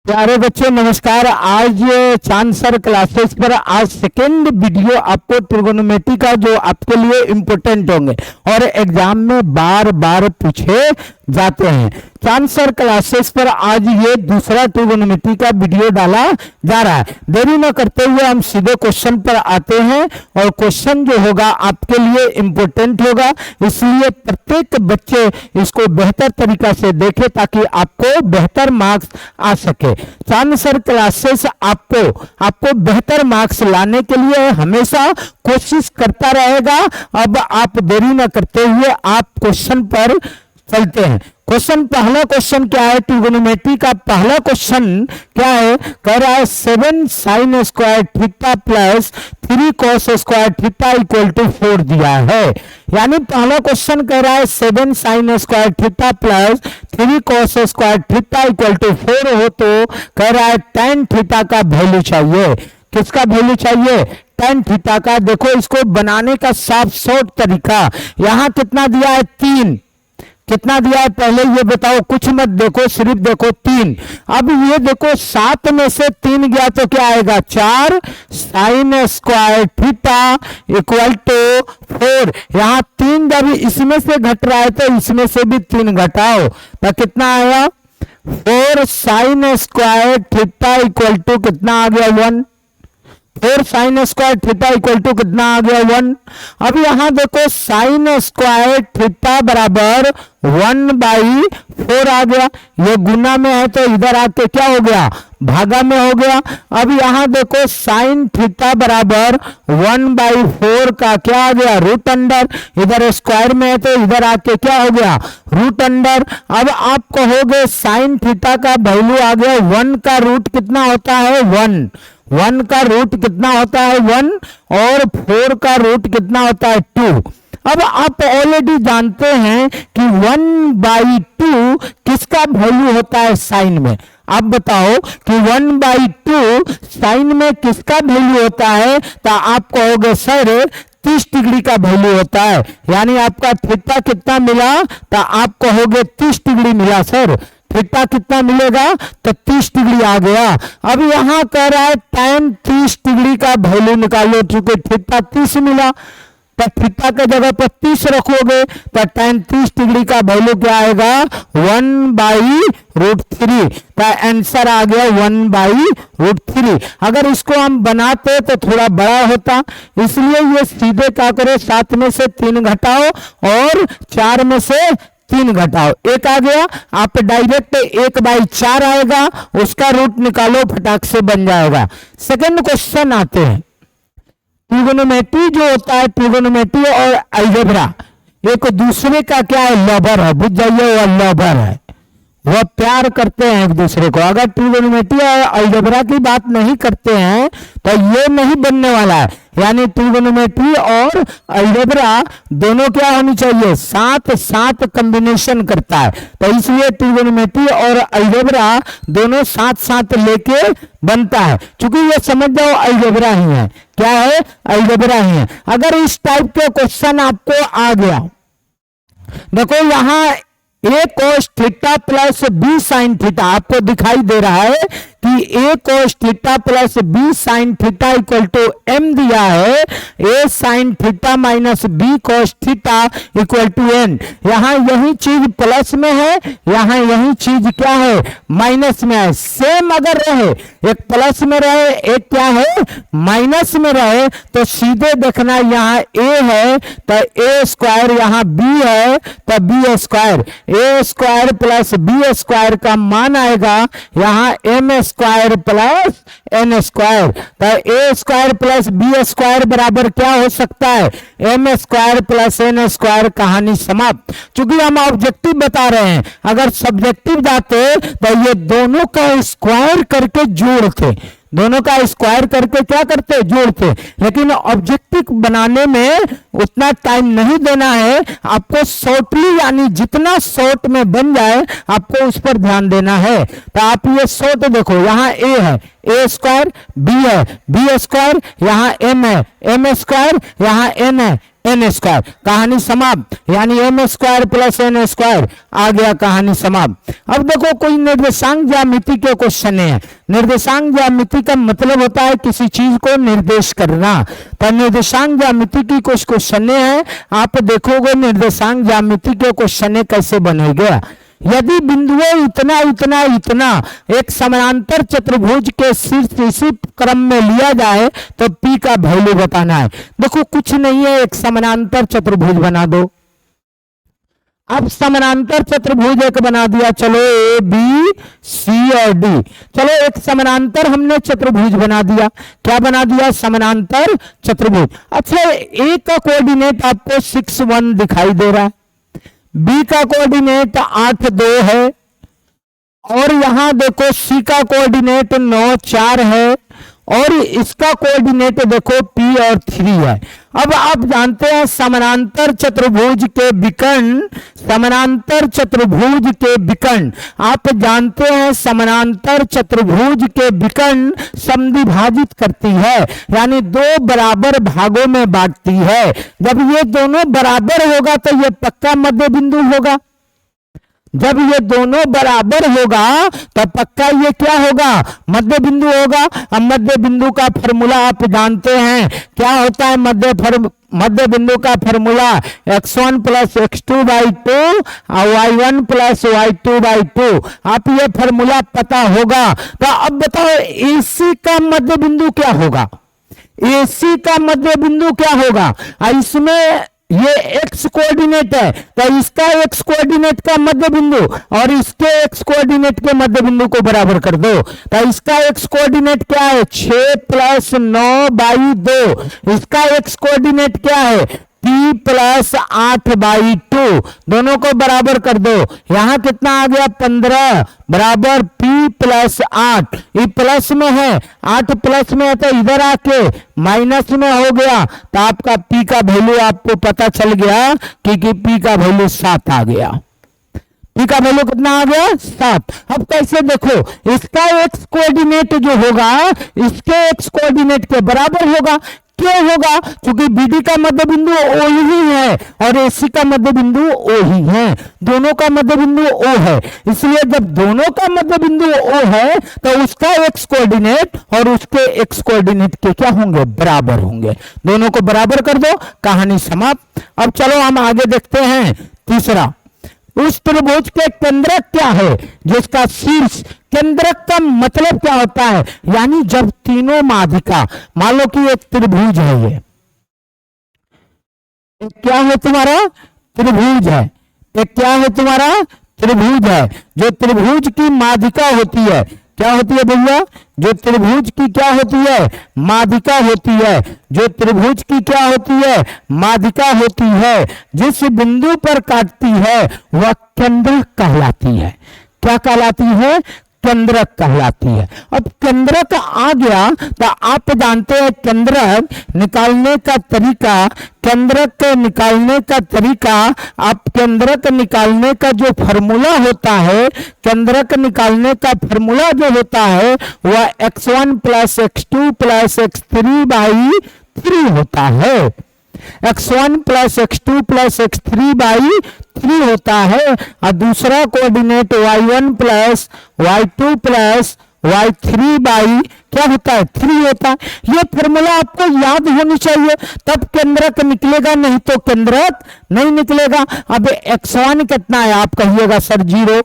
प्यारे बच्चों नमस्कार। आज चांद सर क्लासेस पर आज सेकेंड वीडियो आपको ट्रिगोनोमेट्री का जो आपके लिए इम्पोर्टेंट होंगे और एग्जाम में बार बार पूछे जाते हैं। चांद सर क्लासेस पर आज ये दूसरा ट्रिगोनोमेट्री का वीडियो डाला जा रहा है। देरी न करते हुए हम सीधे क्वेश्चन पर आते हैं और क्वेश्चन जो होगा आपके लिए इम्पोर्टेंट होगा, इसलिए प्रत्येक बच्चे इसको बेहतर तरीका से देखे ताकि आपको बेहतर मार्क्स आ सके। चांद सर क्लासेस आपको बेहतर मार्क्स लाने के लिए हमेशा कोशिश करता रहेगा। अब आप देरी न करते हुए आप क्वेश्चन पर चलते हैं। पहला क्वेश्चन क्या है? ट्रिगोनोमेट्री का पहला क्वेश्चन क्या है? कह रहा है 7 sin square theta plus 3 cos square theta equal to 4 दिया है। यानी पहला क्वेश्चन कह रहा है 7 sin square theta plus 3 cos square theta equal to 4 हो तो कह रहा है tan थीटा का वैल्यू चाहिए। किसका वैल्यू चाहिए? tan थीटा का। देखो इसको बनाने का साफ शॉर्ट तरीका, यहां कितना दिया है? 3। कितना दिया है पहले ये बताओ, कुछ मत देखो, सिर्फ देखो 3। अब ये देखो 7 में से 3 गया तो क्या आएगा? 4 sin square theta equal to 4। यहाँ 3 जब इसमें से घट रहा है तो इसमें से भी 3 घटाओ तो कितना आया? 4 sin square theta equal to कितना आ गया? 1। 4 sin square theta equal to कितना आ गया? 1। अब यहां देखो sin स्क्वायर थीटा बराबर 1/4 आ गया। ये गुना में है तो इधर आके क्या हो गया? भागा में हो गया। अब यहां देखो sin थीटा बराबर 1/4 का क्या आ गया? Root under. इधर स्क्वायर में है तो इधर आके क्या हो गया? Root under. अब आप कहोगे sin थीटा का वैल्यू आ गया 1 का रूट कितना होता है? 1 का रूट कितना होता है? 1 और 4 का रूट कितना होता है? 2। अब आप ऑलरेडी जानते हैं कि 1/2 किसका वैल्यू होता है साइन में? आप बताओ कि 1/2 साइन में किसका वैल्यू होता है? तो आप कहोगे सर 30 डिग्री का वैल्यू होता है। यानी आपका थीटा कितना मिला? तो आप कहोगे 30 डिग्री मिला सर। थीटा कितना मिलेगा? तो 30 डिग्री आ गया। अब यहां कह रहा है tan 30 डिग्री का वैल्यू निकालो, चूंकि थीटा 30 मिला तो थीटा के जगह पर 30 रखोगे तो tan 30 डिग्री का वैल्यू क्या आएगा? 1/√3। तो आंसर आ गया 1/√3। अगर इसको हम बनाते तो थोड़ा बड़ा होता, इसलिए ये सीधे क्या करो 7 में से 3 घटाओ और 4 में से 3 घटाओ, 1 आ गया। आप डायरेक्ट 1/4 आएगा, उसका रूट निकालो, फटाक से बन जाएगा। सेकंड क्वेश्चन आते हैं। ट्रिगोनोमेट्री जो होता है, ट्रिगोनोमेट्री और अलजेब्रा एक दूसरे का क्या है? लवर है। बुझ जाइए, वह लवर है, वह प्यार करते हैं एक दूसरे को। अगर ट्रिगोनोमेट्री और अलजेब्रा की बात नहीं करते हैं तो ये नहीं बनने वाला है। यानी ट्रिगोनोमेट्री और अलजेब्रा दोनों क्या होनी चाहिए? साथ साथ कॉम्बिनेशन करता है, तो इसलिए ट्रिगोनोमेट्री और अलजेब्रा दोनों साथ साथ लेके बनता है। क्योंकि ये समझ जाओ अलजेब्रा ही है। क्या है? अलजेब्रा ही है। अगर इस टाइप के क्वेश्चन आपको आ गया, देखो यहां a cos theta plus b sine theta आपको दिखाई दे रहा है कि a cos theta plus b sine theta equal to m दिया है। a sine theta minus b cos theta equal to n। यहां यही चीज प्लस में है, यहां यही चीज क्या है? माइनस में है। सेम अगर रहे, एक प्लस में रहे एक क्या है? माइनस में रहे, तो सीधे देखना यहां a है तो a स्क्वायर, यहां b है तो b square. A square plus b square का मान आएगा यहां m square plus N square. तो a square plus b square बराबर क्या हो सकता है? M square plus N square. कहानी समाप्त। चूंकि हम ऑब्जेक्टिव बता रहे हैं, अगर सब्जेक्टिव जाते तो ये दोनों का स्क्वायर करके जोड़ते, दोनों का स्क्वायर करके क्या करते? जोड़ते। लेकिन ऑब्जेक्टिव बनाने में उतना टाइम नहीं देना है, आपको शॉर्टली यानी जितना शॉर्ट में बन जाए आपको उस पर ध्यान देना है। तो आप ये शॉर्ट देखो, यहाँ a है ए स्क्वायर, बी है बी स्क्वायर, यहाँ m है m स्क्वायर, यहाँ n है एन स्क्वायर, कहानी समाप्त। यानी M square plus N square आ गया, कहानी समाप्त। अब देखो कोई निर्देशांक ज्यामिति के क्वेश्चन है। निर्देशांक ज्यामिति का मतलब होता है किसी चीज को निर्देश करना। तो निर्देशांक ज्यामिति की कुछ क्वेश्चन है, आप देखोगे निर्देशांक ज्यामिति के क्वेश्चन कैसे बनेगा। यदि बिंदुओं इतना इतना इतना एक समानांतर चतुर्भुज के शीर्ष इसी क्रम में लिया जाए तो P का वैल्यू बताना है। देखो कुछ नहीं है, एक समानांतर चतुर्भुज बना दो। अब समानांतर चतुर्भुज एक बना दिया, चलो ए बी सी और डी। चलो एक समानांतर हमने चतुर्भुज बना दिया। क्या बना दिया? समानांतर चतुर्भुज। अच्छा, ए का कोऑर्डिनेट आपको 6 1 दिखाई दे रहा है, बी का कोऑर्डिनेट 8 2 है, और यहां देखो सी का कोऑर्डिनेट 9 4 है, और इसका कोऑर्डिनेट देखो P और 3 है। अब आप जानते हैं समानांतर चतुर्भुज के विकर्ण, समानांतर चतुर्भुज के विकर्ण, आप जानते हैं समानांतर चतुर्भुज के विकर्ण समद्विभाजित करती है, यानी दो बराबर भागों में बांटती है। जब ये दोनों बराबर होगा तो ये पक्का मध्य बिंदु होगा। जब ये दोनों बराबर होगा तो पक्का ये क्या होगा? मध्य बिंदु होगा। अब मध्य बिंदु का फॉर्मूला आप जानते हैं, क्या होता है मध्य बिंदु का formula? x1 plus x2 by 2 और y1 प्लस y2 बाई 2। आप ये फॉर्मूला पता होगा। तो अब बताओ AC का मध्य बिंदु क्या होगा? AC का मध्य बिंदु क्या होगा? इसमें ये x कोऑर्डिनेट है तो इसका x कोऑर्डिनेट का मध्य बिंदु और इसके x कोऑर्डिनेट के मध्य बिंदु को बराबर कर दो। तो इसका x कोऑर्डिनेट क्या है? 6 प्लस 9 बाई 2। इसका x कोऑर्डिनेट क्या है? P plus 8 by 2। दोनों को बराबर कर दो। यहां कितना आ गया? 15 बराबर P प्लस 8। ये प्लस में है, 8 प्लस में है तो इधर आके माइनस में हो गया। तो आपका P का वैल्यू आपको पता चल गया कि P का वैल्यू 7 आ गया। P का वैल्यू कितना आ गया? 7। अब कैसे देखो, इसका x कोऑर्डिनेट जो होगा इसके x कोऑर्डिनेट के बराबर होगा। क्यों होगा? क्योंकि BD का मध्य बिंदु O ही है और AC का मध्य बिंदु O ही है। दोनों का मध्य बिंदु O है, इसलिए जब दोनों का मध्य बिंदु O है तो उसका x कोऑर्डिनेट और उसके x कोऑर्डिनेट के क्या होंगे? बराबर होंगे। दोनों को बराबर कर दो, कहानी समाप्त। अब चलो हम आगे देखते हैं। तीसरा, उस त्रिभुज के केंद्रक क्या है जिसका शीर्ष, केंद्रक का मतलब क्या होता है? यानी जब तीनों माध्यिका, मान लो कि एक त्रिभुज है, ये एक क्या है तुम्हारा? त्रिभुज है। एक क्या है तुम्हारा? त्रिभुज है। जो त्रिभुज की माध्यिका होती है, क्या होती है भैया? जो त्रिभुज की क्या होती है? माध्यिका होती है। जो त्रिभुज की क्या होती है? माध्यिका होती है। जिस बिंदु पर काटती है वह केंद्रक कहलाती है। क्या कहलाती है? केंद्रक कहलाती है। अब केंद्रक आ गया तो आप जानते हैं केंद्रक निकालने का तरीका, केंद्रक के निकालने का तरीका, आप केंद्रक निकालने का जो फॉर्मूला होता है, केंद्रक निकालने का फॉर्मूला जो होता है वह x1 plus x2 plus x3 by 3 होता है। x1 plus x2 plus x3 by 3 होता है और दूसरा coordinate y1 plus y2 plus y3 by क्या होता है? 3 होता है। ये फॉर्मूला आपको याद होनी चाहिए, तब केंद्रक निकलेगा, नहीं तो केंद्रक नहीं निकलेगा। अब x1 कितना है? आप कहिएगा सर 0।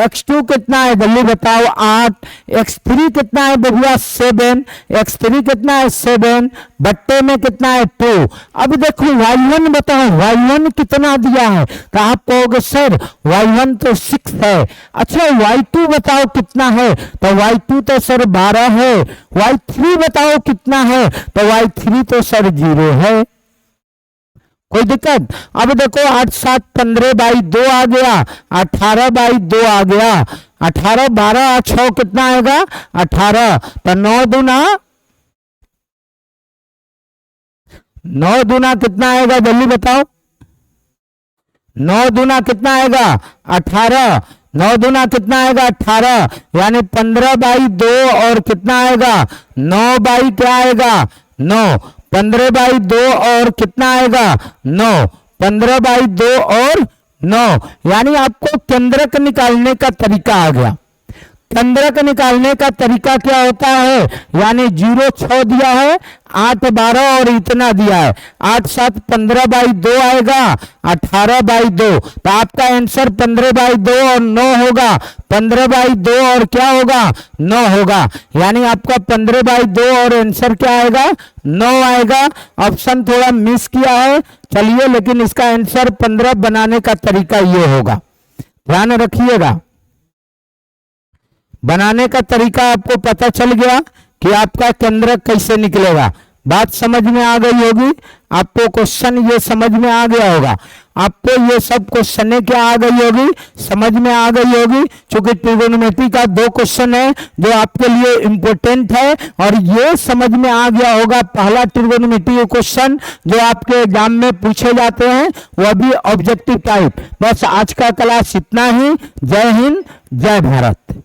x2 कितना है? जल्दी बताओ 8। x3 कितना है भैया? 7। x3 कितना है? 7 बट्टे में कितना है? 2। अब देखो y1 बताओ, y1 कितना दिया है? तो आप कहोगे सर y1 तो 6 है। अच्छा y2 बताओ कितना है? तो y2 तो सर 12 है। y3 बताओ कितना है? तो y3 तो सर 0 है। कोई दिक्कत? अब देखो 8 7 15 बाई 2 आ गया, 18 बाई 2 आ गया। 18 12 6 कितना आएगा? 18। तो 9 दूना कितना आएगा? जल्दी बताओ। 9 दूना कितना आएगा? 18। 9 दूना कितना आएगा? 18। यानी 15 बाई 2 और कितना आएगा? 9 बाई क्या आएगा? 9। 15/2 और कितना आएगा 9, 15/2 और 9, यानी आपको केंद्रक निकालने का तरीका आ गया। केंद्रक निकालने का तरीका क्या होता है, यानी 0 6 दिया है, 8 12 और इतना दिया है, 8 7 15/2 आएगा 18/2, तो आपका आंसर 15/2 और 9 होगा, 15/2 और क्या होगा 9 होगा, यानी आपका 15/2 और आंसर क्या आएगा 9 आएगा। ऑप्शन थोड़ा मिस किया है, चलिए, लेकिन इसका आंसर 15 बनाने का तरीका ये होगा, ध्यान रखिएगा। बनाने का तरीका आपको पता चल गया कि आपका केंद्रक कैसे निकलेगा, बात समझ में आ गई होगी आपको, क्वेश्चन ये समझ में आ गया होगा आपको, ये सब क्वेश्चन क्या आ गई होगी, समझ में आ गई होगी। क्योंकि ट्रिगोनोमेट्री का 2 क्वेश्चन है जो आपके लिए इंपॉर्टेंट है, और ये समझ में आ गया होगा पहला ट्रिगोनोमेट्री क्वेश्चन जो आपके एग्जाम में पूछे जाते हैं वह भी ऑब्जेक्टिव टाइप। बस आज का क्लास इतना ही। जय हिंद, जय भारत।